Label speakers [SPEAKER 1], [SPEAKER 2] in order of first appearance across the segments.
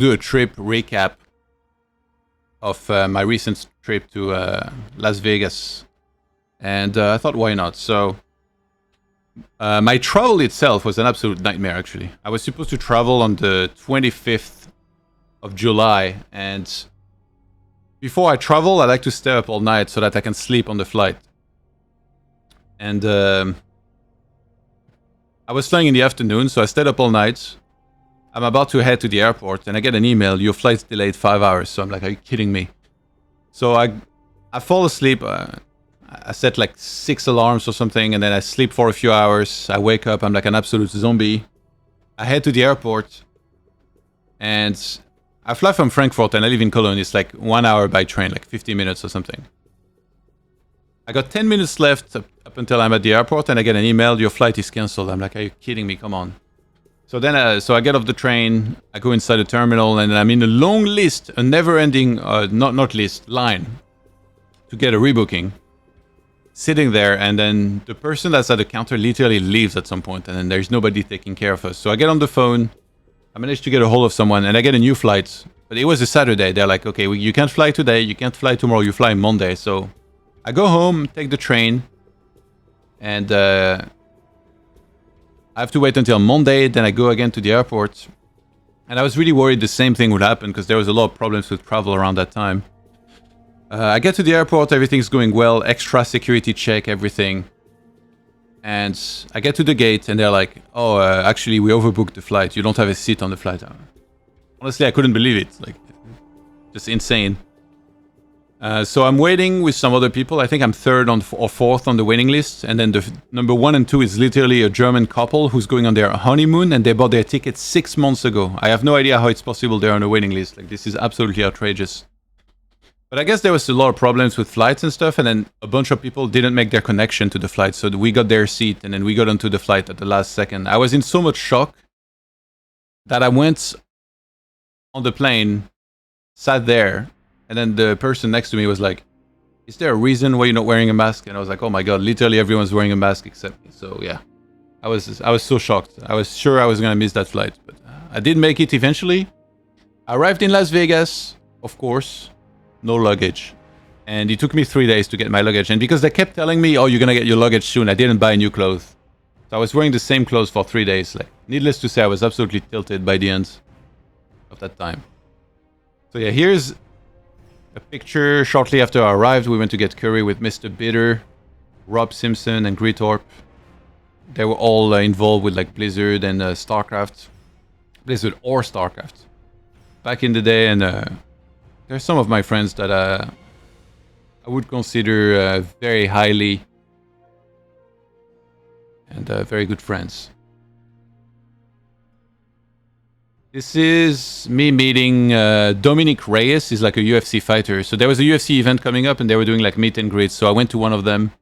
[SPEAKER 1] do a trip recap of my recent trip to Las Vegas. And I thought, why not? So my travel itself was an absolute nightmare, actually. I was supposed to travel on the 25th of July, and before I travel, I like to stay up all night so that I can sleep on the flight. And I was flying in the afternoon, so I stayed up all night. I'm about to head to the airport, and I get an email, your flight's delayed 5 hours. So I'm like, are you kidding me? So I fall asleep. I set like 6 alarms or something, and then I sleep for a few hours. I wake up, I'm like an absolute zombie. I head to the airport, and I fly from Frankfurt, and I live in Cologne. It's like 1 hour by train, like 50 minutes or something. I got 10 minutes left up until I'm at the airport, and I get an email, your flight is cancelled. I'm like, are you kidding me? Come on. So then, so I get off the train, I go inside the terminal, and I'm in a long list, a never-ending, not list, line, to get a rebooking. Sitting there, and then the person that's at the counter literally leaves at some point, and then there's nobody taking care of us. So I get on the phone, I managed to get a hold of someone, and I get a new flight. But it was a Saturday. They're like, okay, you can't fly today, you can't fly tomorrow, you fly Monday. So I go home, take the train, and I have to wait until Monday, then I go again to the airport. And I was really worried the same thing would happen, because there was a lot of problems with travel around that time. I get to the airport, everything's going well, extra security check, everything. And I get to the gate, and they're like, oh, actually, we overbooked the flight. You don't have a seat on the flight. Honestly, I couldn't believe it. Like, just insane. So I'm waiting with some other people. I think I'm third or fourth on the waiting list. And then the number 1 and 2 is literally a German couple who's going on their honeymoon, and they bought their ticket 6 months ago. I have no idea how it's possible they're on a waiting list. Like, this is absolutely outrageous. But I guess there was a lot of problems with flights and stuff, and then a bunch of people didn't make their connection to the flight, so we got their seat, and then we got onto the flight at the last second. I was in so much shock that I went on the plane, sat there, and then the person next to me was like, is there a reason why you're not wearing a mask? And I was like, oh my god, literally everyone's wearing a mask except me. So yeah, I was so shocked. I was sure I was gonna miss that flight, but I did make it eventually. I arrived in Las Vegas, of course. No luggage. And it took me 3 days to get my luggage. And because they kept telling me, oh, you're gonna get your luggage soon, I didn't buy new clothes. So I was wearing the same clothes for 3 days. Like, needless to say, I was absolutely tilted by the end of that time. So yeah, here's a picture shortly after I arrived. We went to get curry with Mr. Bitter, Rob Simpson, and Greetorp. They were all involved with like Blizzard and StarCraft. Blizzard or StarCraft. Back in the day, and there's some of my friends that I would consider very highly and very good friends. This is me meeting Dominic Reyes. He's like a UFC fighter. So there was a UFC event coming up, and they were doing like meet and greets. So I went to one of them,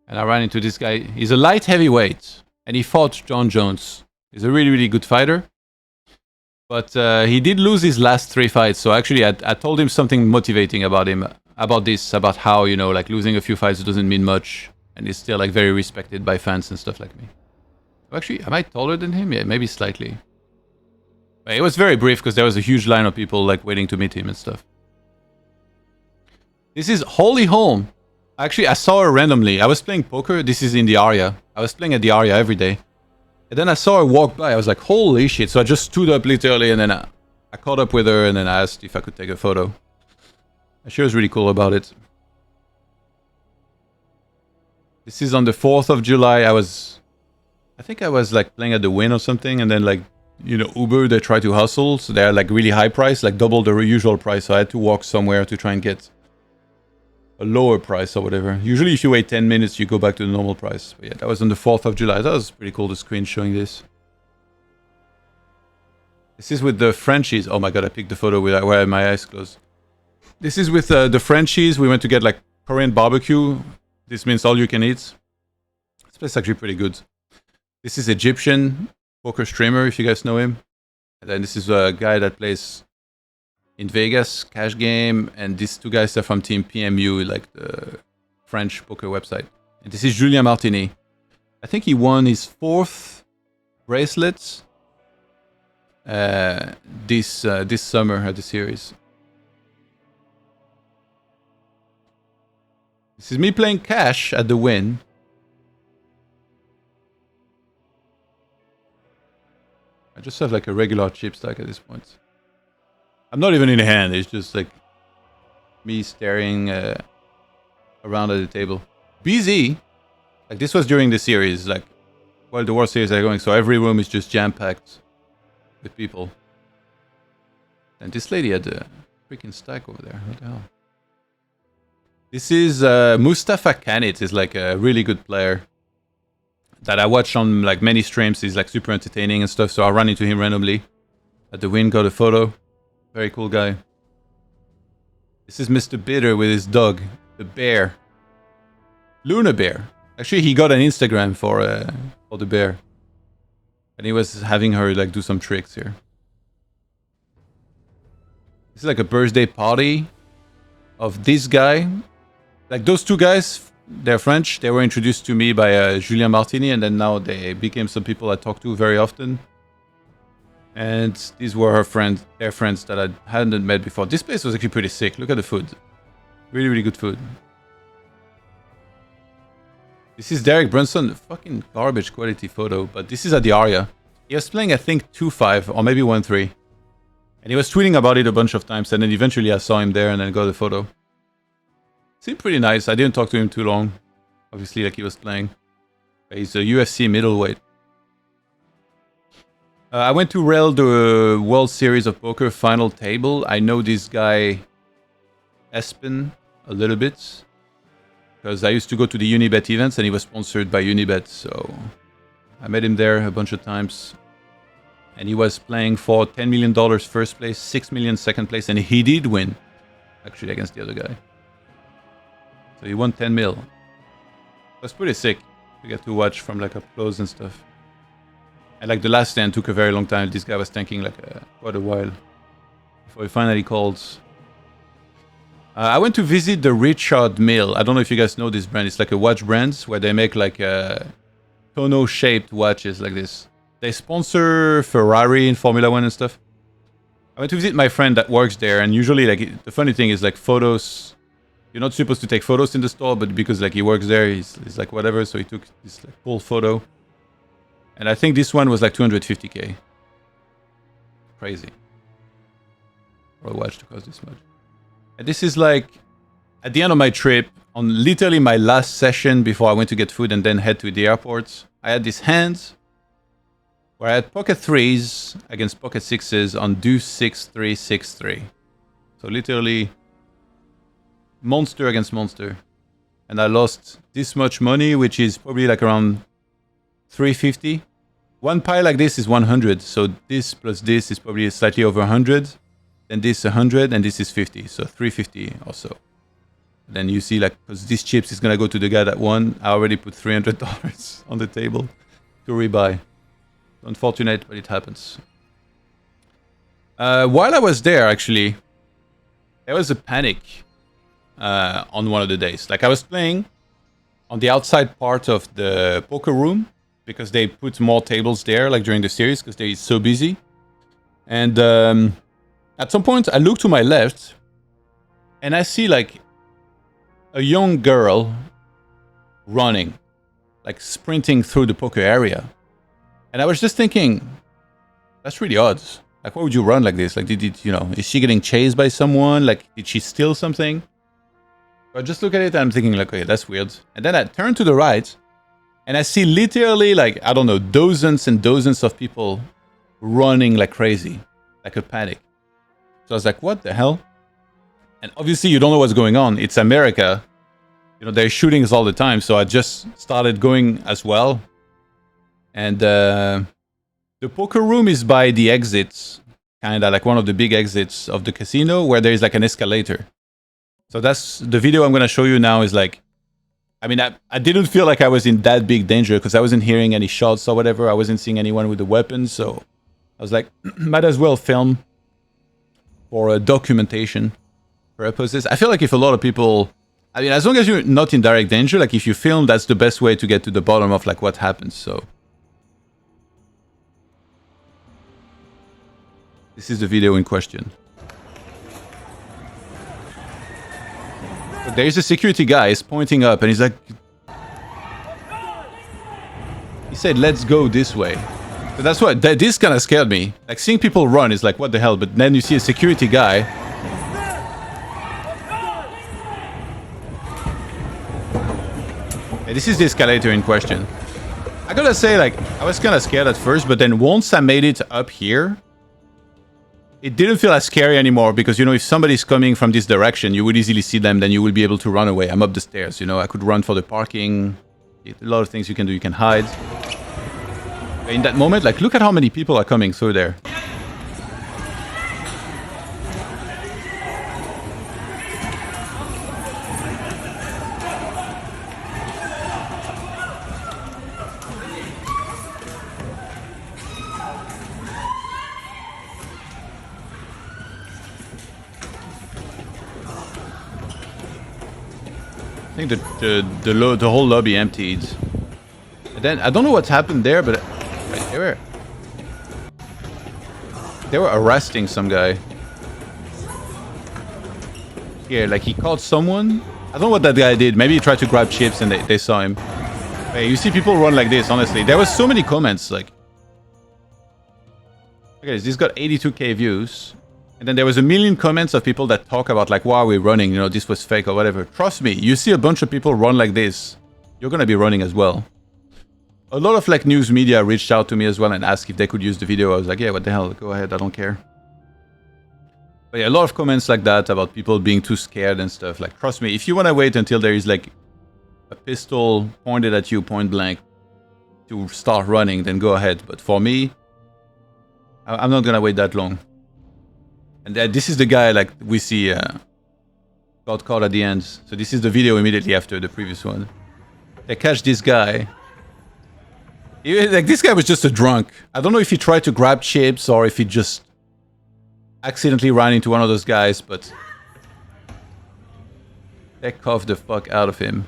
[SPEAKER 1] and I ran into this guy. He's a light heavyweight, and he fought John Jones. He's a really, really good fighter. But he did lose his last 3 fights, so actually I told him something motivating about him, about how, you know, like losing a few fights doesn't mean much, and he's still like very respected by fans and stuff like me. Actually, am I taller than him? Yeah, maybe slightly. But it was very brief because there was a huge line of people like waiting to meet him and stuff. This is Holly Holm. Actually, I saw her randomly. I was playing poker. This is in the Aria. I was playing at the Aria every day. And then I saw her walk by. I was like, holy shit. So I just stood up literally, and then I caught up with her, and then I asked if I could take a photo. And she was really cool about it. This is on the 4th of July. I think I was like playing at the Win or something, and then like, you know, Uber, they try to hustle. So they're like really high price, like double the usual price. So I had to walk somewhere to try and get a lower price or whatever. Usually if you wait 10 minutes, you go back to the normal price. But yeah, that was on the 4th of July. That was pretty cool, the screen showing this. This is with the Frenchies. Oh my god, I picked the photo where I had my eyes closed. This is with the Frenchies. We went to get like Korean barbecue. This means all you can eat. This place is actually pretty good. This is Egyptian poker streamer, if you guys know him. And then this is a guy that plays in Vegas, Cash Game, and these 2 guys are from Team PMU, like the French poker website. And this is Julien Martini. I think he won his 4th bracelet. this summer at the series. This is me playing cash at the win. I just have like a regular chip stack at this point. I'm not even in hand, it's just like me staring around at the table. BZ, like this was during the series, like while the World Series are going, so every room is just jam-packed with people. And this lady had a freaking stack over there, what the hell? This is Mustafa Kanit, is like a really good player that I watch on like many streams. He's like super entertaining and stuff, so I run into him randomly at the win, got a photo. Very cool guy. This is Mr. Bitter with his dog, the bear. Luna Bear. Actually, he got an Instagram for the bear. And he was having her like do some tricks here. This is like a birthday party of this guy. Like those two guys, they're French. They were introduced to me by Julien Martini, and then now they became some people I talk to very often. And these were their friends that I hadn't met before. This place was actually pretty sick. Look at the food. Really, really good food. This is Derek Brunson. Fucking garbage quality photo, but this is at the Aria. He was playing, I think, 2-5 or maybe 1-3. And he was tweeting about it a bunch of times, and then eventually I saw him there and then got a photo. Seemed pretty nice. I didn't talk to him too long. Obviously, like he was playing. He's a UFC middleweight. I went to Rail the World Series of Poker final table. I know this guy, Espen, a little bit. Because I used to go to the Unibet events and he was sponsored by Unibet. So I met him there a bunch of times. And he was playing for $10 million first place, $6 million second place. And he did win, actually, against the other guy. So he won 10 mil. It was pretty sick to get to watch from like up close and stuff. And like the last stand took a very long time. This guy was tanking like quite a while before he finally called. I went to visit the Richard Mill. I don't know if you guys know this brand. It's like a watch brand where they make like tonneau-shaped watches like this. They sponsor Ferrari and Formula 1 and stuff. I went to visit my friend that works there, and usually like the funny thing is like photos. You're not supposed to take photos in the store, but because like he works there, he's like whatever. So he took this like cool photo. And I think this one was like 250k. Crazy. For a watch to cost this much. And this is like at the end of my trip, on literally my last session before I went to get food and then head to the airport. I had this hand where I had pocket 3s against pocket 6s on deuce 6-3, 6-3. So literally monster against monster. And I lost this much money, which is probably like around 350. One pile like this is 100, so this plus this is probably slightly over 100. Then this 100, and this is 50, so 350 or so. Then you see, like, because these chips is gonna go to the guy that won. I already put $300 on the table to rebuy. Unfortunate, but it happens. While I was there, actually, there was a panic on one of the days. Like, I was playing on the outside part of the poker room because they put more tables there, like during the series, because they're so busy. And at some point, I look to my left, and I see like a young girl running, like sprinting through the poker area. And I was just thinking, that's really odd. Like, why would you run like this? Like, is she getting chased by someone? Like, did she steal something? I just look at it and I'm thinking like, okay, that's weird. And then I turn to the right and I see literally like, I don't know, dozens and dozens of people running like crazy, like a panic. So I was like, what the hell? And obviously you don't know what's going on. It's America. There's shootings all the time. So I just started going as well. And the poker room is by the exits, kind of like one of the big exits of the casino where there is like an escalator. So that's the video I'm going to show you now is like, I mean, I didn't feel like I was in that big danger because I wasn't hearing any shots or whatever. I wasn't seeing anyone with a weapon. So I was like, might as well film for documentation purposes. I feel like if a lot of people, I mean, as long as you're not in direct danger, like if you film, that's the best way to get to the bottom of like what happens. So This is the video in question. But there's a security guy, he's pointing up and he's like... He said, let's go this way. So that's what, this kind of scared me. Like seeing people run is like, what the hell? But then you see a security guy. Yeah, this is the escalator in question. I gotta say, like, I was kind of scared at first, but then once I made it up here, it didn't feel as scary anymore because, you know, if somebody's coming from this direction, you would easily see them, then you will be able to run away. I'm up the stairs, you know, I could run for the parking. A lot of things you can do, you can hide. In that moment, like, look at how many people are coming through there. I think the whole lobby emptied. And then I don't know what's happened there, but they were arresting some guy. Here, like he caught someone. I don't know what that guy did. Maybe he tried to grab chips and they saw him. Hey, you see people run like this, honestly. There was so many comments, like... Okay, this got 82k views. And then there was a million comments of people that talk about like, why are we running? You know, this was fake or whatever. Trust me, you see a bunch of people run like this, you're gonna be running as well. A lot of like news media reached out to me as well and asked if they could use the video. I was like, yeah, what the hell, go ahead, I don't care. But yeah, a lot of comments like that about people being too scared and stuff. Like, trust me, if you wanna wait until there is like a pistol pointed at you point blank to start running, then go ahead. But for me, I'm not gonna wait that long. And this is the guy, like, we see got caught at the end. So this is the video immediately after the previous one. They catch this guy. Like, this guy was just a drunk. I don't know if he tried to grab chips or if he just accidentally ran into one of those guys, but they cuffed the fuck out of him.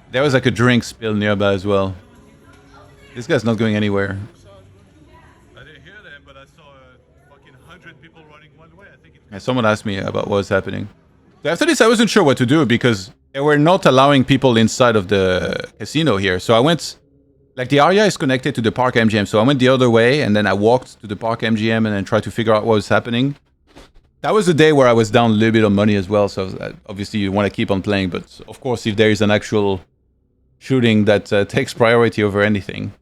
[SPEAKER 1] There was like a drink spill nearby as well. This guy's not going anywhere. Yeah, someone asked me about what was happening. So after this, I wasn't sure what to do because they were not allowing people inside of the casino here. So I went, like the area is connected to the Park MGM. So I went the other way and then I walked to the Park MGM and then tried to figure out what was happening. That was the day where I was down a little bit of money as well. So obviously you want to keep on playing. But of course, if there is an actual shooting that takes priority over anything.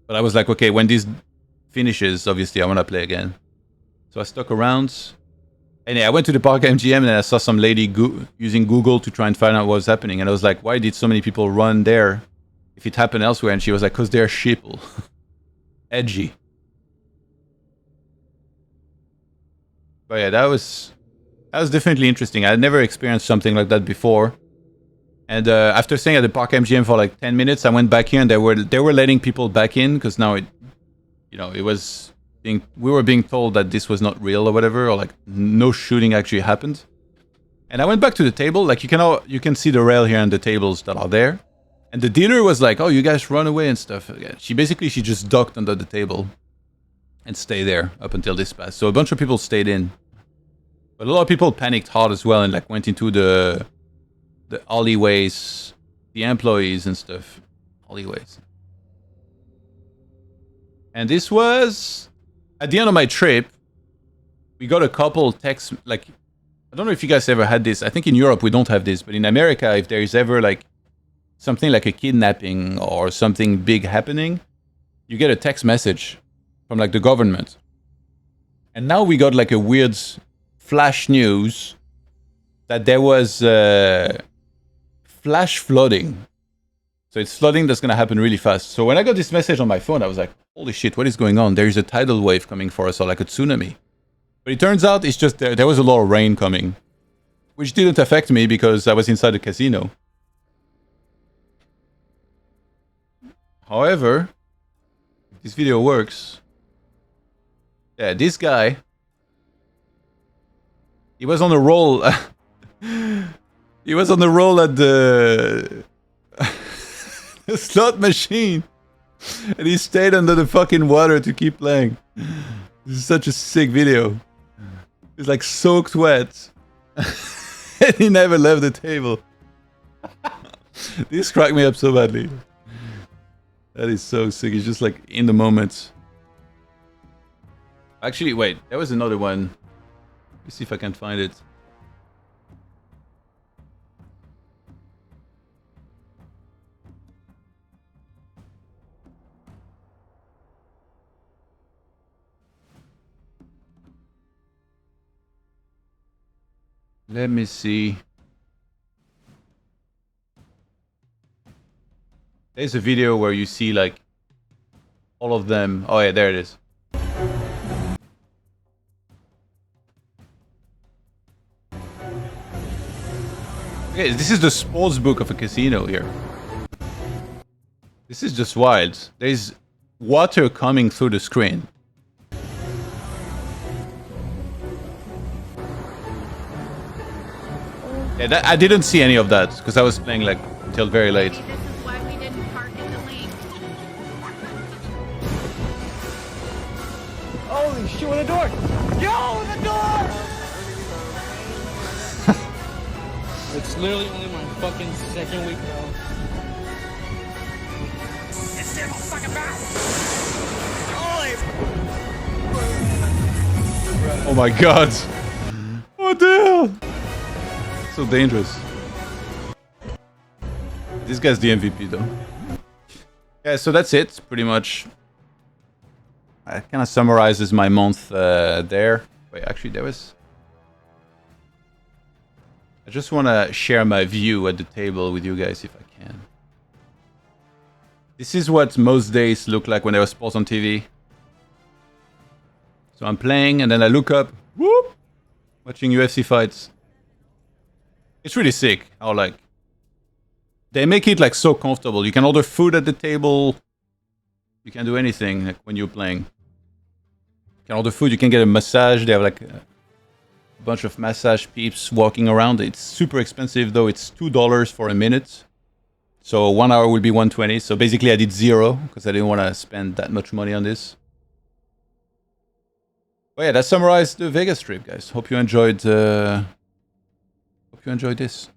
[SPEAKER 1] But I was like, okay, when this finishes, obviously I want to play again. So I stuck around, and yeah, I went to the Park MGM and I saw some lady using Google to try and find out what was happening. And I was like, why did so many people run there if it happened elsewhere? And she was like, because they're sheeple. Edgy. But yeah, that was definitely interesting. I had never experienced something like that before. And after staying at the Park MGM for like 10 minutes, I went back here and they were letting people back in because now it was... we were being told that this was not real or whatever, or like no shooting actually happened. And I went back to the table, like you can see the rail here and the tables that are there. And the dealer was like, oh, you guys run away and stuff. She just ducked under the table and stayed there up until this passed. So a bunch of people stayed in. But a lot of people panicked hard as well and like went into the alleyways, the employees and stuff. Alleyways. And this was... At the end of my trip, we got a couple texts, like, I don't know if you guys ever had this. I think in Europe we don't have this, but in America, if there is ever like something like a kidnapping or something big happening, you get a text message from like the government. And now we got like a weird flash news that there was flash flooding. So it's flooding that's going to happen really fast. So when I got this message on my phone, I was like, holy shit, what is going on? There is a tidal wave coming for us, or like a tsunami. But it turns out it's just there was a lot of rain coming, which didn't affect me because I was inside the casino. However, if this video works, yeah, this guy, he was on a roll. He was on the roll at the slot machine. And he stayed under the fucking water to keep playing. This is such a sick video. He's like soaked wet. And he never left the table. This cracked me up so badly. That is so sick. He's just like in the moment. Actually, wait. There was another one. Let me see if I can find it. Let me see. There's a video where you see like all of them. Oh yeah, there it is. Okay, this is the sports book of a casino here. This is just wild. There's water coming through the screen. Yeah, I didn't see any of that because I was playing like until very late.
[SPEAKER 2] This is why we didn't park in the lake.
[SPEAKER 3] Holy shit, with the door! Yo, the door! It's literally only my fucking second week now. It's still fucking back!
[SPEAKER 1] Oh my god! What the hell? So dangerous. This guy's the MVP though. Yeah, so that's it, pretty much. It kind of summarizes my month there. Wait, actually there was... I just want to share my view at the table with you guys if I can. This is what most days look like when there was sports on TV. So I'm playing and then I look up, whoop, watching UFC fights. It's really sick how like they make it like so comfortable. You can order food at the table. You can do anything like when you're playing. You can order food. You can get a massage. They have like a bunch of massage peeps walking around. It's super expensive though. It's $2 for a minute. So 1 hour will be $120. So basically I did zero because I didn't want to spend that much money on this. But yeah, that summarized the Vegas trip, guys. Hope you enjoyed this.